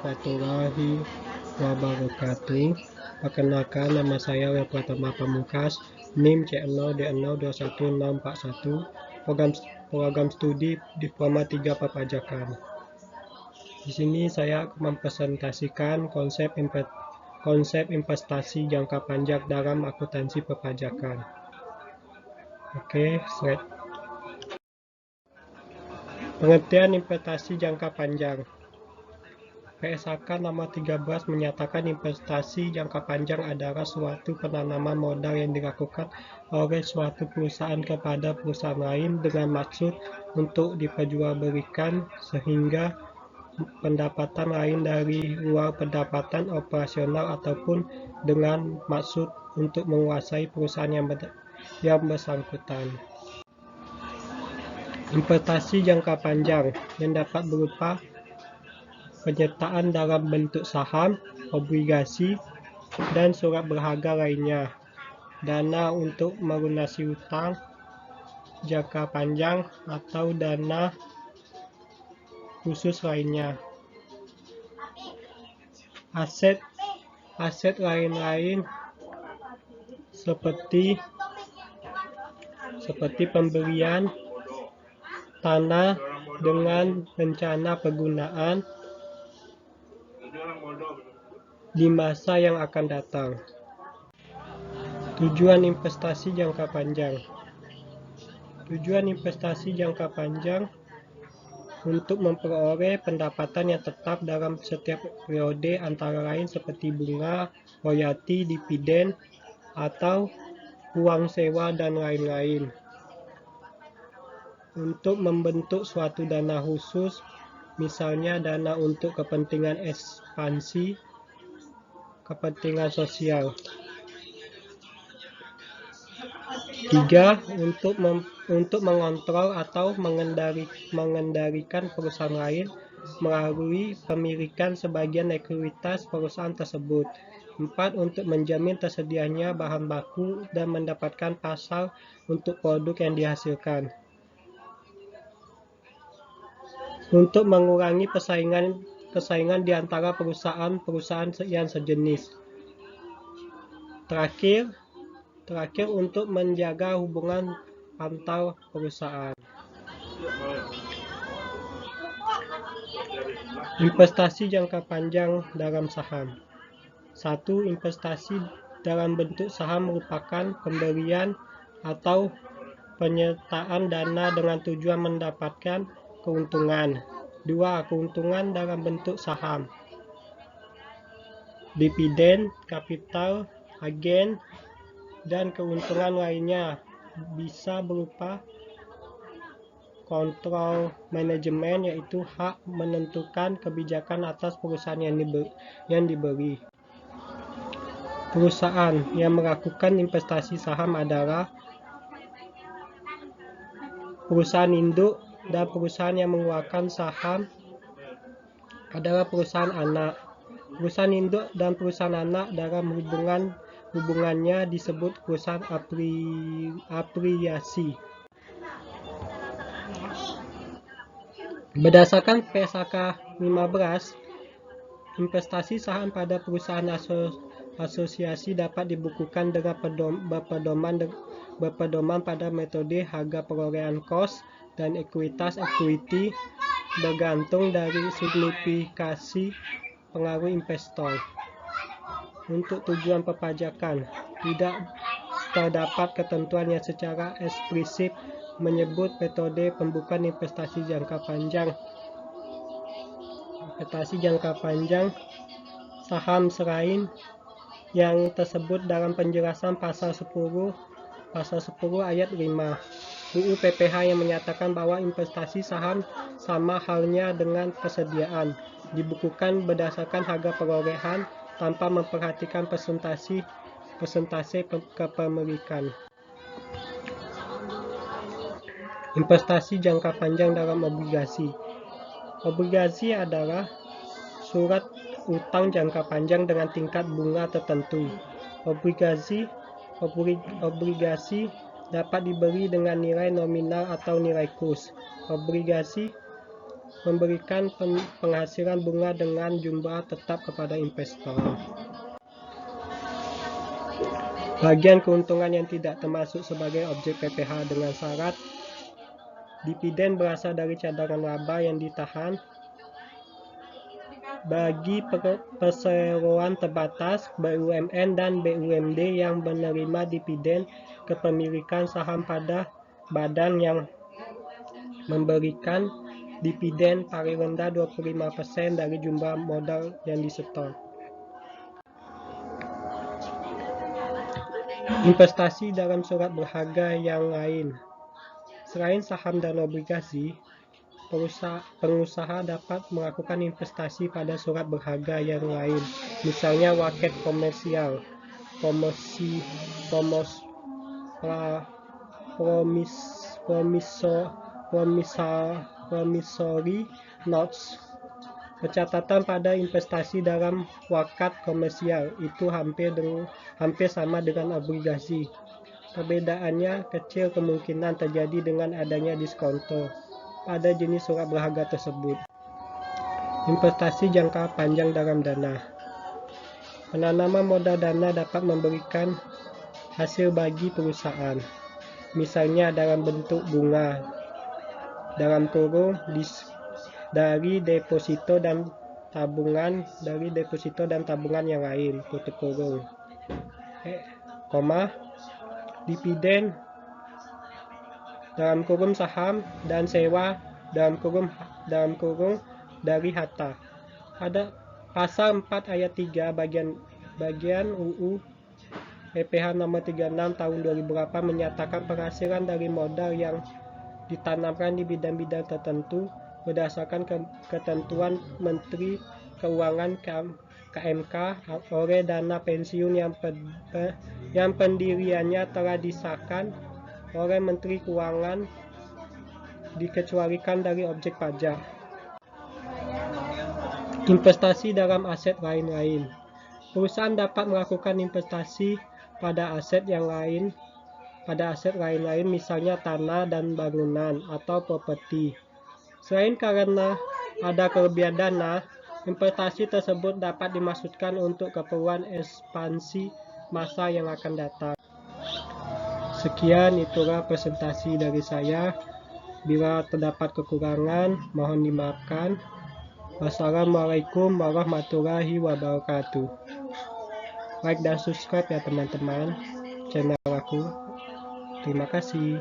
warahmatullahi wabarakatuh. Perkenalkan, nama saya Leo Pratama Pamungkas, NIM C0D021641, program studi Diploma 3 Perpajakan. Di sini saya mempresentasikan konsep investasi jangka panjang dalam akuntansi perpajakan. Oke, slide. Pengertian investasi jangka panjang. PSAK nomor 13 menyatakan investasi jangka panjang adalah suatu penanaman modal yang dilakukan oleh suatu perusahaan kepada perusahaan lain dengan maksud untuk diperjualbelikan sehingga pendapatan lain dari luar pendapatan operasional ataupun dengan maksud untuk menguasai perusahaan yang bersangkutan. Investasi jangka panjang yang dapat berupa penyertaan dalam bentuk saham, obligasi, dan surat berharga lainnya, dana untuk melunasi utang jangka panjang, atau dana khusus lainnya. Aset lain-lain seperti pembelian tanah dengan rencana penggunaan di masa yang akan datang. Tujuan investasi jangka panjang. Tujuan investasi jangka panjang untuk memperoleh pendapatan yang tetap dalam setiap periode, antara lain seperti bunga, royalti, dividen, atau uang sewa, dan lain-lain. Untuk membentuk suatu dana khusus, misalnya dana untuk kepentingan ekspansi, kepentingan sosial. 3. Untuk mengontrol atau mengendalikan perusahaan lain melalui pemilikan sebagian ekuitas perusahaan tersebut. 4. Untuk menjamin tersedianya bahan baku dan mendapatkan pasar untuk produk yang dihasilkan. Untuk mengurangi persaingan di antara perusahaan-perusahaan yang sejenis. Terakhir untuk menjaga hubungan antar perusahaan. Investasi jangka panjang dalam saham. 1. Investasi dalam bentuk saham merupakan pembelian atau penyertaan dana dengan tujuan mendapatkan keuntungan. 2. Keuntungan dalam bentuk saham, dividen, capital gain, dan keuntungan lainnya bisa berupa kontrol manajemen, yaitu hak menentukan kebijakan atas perusahaan yang dibeli. Perusahaan yang melakukan investasi saham adalah perusahaan induk, dan perusahaan yang mengeluarkan saham adalah perusahaan anak. Perusahaan induk dan perusahaan anak dalam hubungannya disebut perusahaan afiliasi. Berdasarkan PSAK 15, investasi saham pada perusahaan asosiasi dapat dibukukan dengan berpedoman pada metode harga perolehan cost dan ekuitas equity bergantung dari signifikasi pengaruh investor. Untuk tujuan perpajakan, tidak terdapat ketentuan yang secara eksplisit menyebut metode pembukaan investasi jangka panjang. Investasi jangka panjang saham selain yang tersebut dalam penjelasan pasal 10 ayat 5 UU PPH yang menyatakan bahwa investasi saham sama halnya dengan persediaan, dibukukan berdasarkan harga perolehan tanpa memperhatikan persentase kepemilikan. Investasi jangka panjang dalam obligasi. Obligasi adalah surat utang jangka panjang dengan tingkat bunga tertentu. Obligasi dapat dibeli dengan nilai nominal atau nilai kurs. Obligasi memberikan penghasilan bunga dengan jumlah tetap kepada investor. Bagian keuntungan yang tidak termasuk sebagai objek PPh dengan syarat dividen berasal dari cadangan laba yang ditahan bagi perseroan terbatas, BUMN dan BUMD yang menerima dividen kepemilikan saham pada badan yang memberikan dividen paling rendah 25% dari jumlah modal yang disetor. Investasi dalam surat berharga yang lain. Selain saham dan obligasi, pengusaha dapat melakukan investasi pada surat berharga yang lain, misalnya waket komersial, promissory notes. Pencatatan pada investasi dalam wakat komersial itu hampir sama dengan obligasi. Perbedaannya kecil kemungkinan terjadi dengan adanya diskonto pada jenis surat berharga tersebut. Investasi jangka panjang dalam dana. Penanaman modal dana dapat memberikan hasil bagi perusahaan, misalnya dalam bentuk bunga dari deposito dan tabungan yang lain, dividen saham dan sewa dari harta. Pada pasal 4 ayat 3 bagian UU PPh nomor 36 tahun 2008 menyatakan penghasilan dari modal yang ditanamkan di bidang-bidang tertentu berdasarkan ketentuan Menteri Keuangan KMK oleh dana pensiun yang pendiriannya telah disahkan oleh Menteri Keuangan dikecualikan dari objek pajak. Investasi dalam aset lain-lain. Perusahaan dapat melakukan investasi pada aset lain-lain, misalnya tanah dan bangunan atau properti. Selain karena ada kelebihan dana, investasi tersebut dapat dimaksudkan untuk keperluan ekspansi masa yang akan datang. Sekian, itulah presentasi dari saya. Bila terdapat kekurangan, mohon dimaafkan. Wassalamualaikum warahmatullahi wabarakatuh. Like dan subscribe ya teman-teman channel aku. Terima kasih.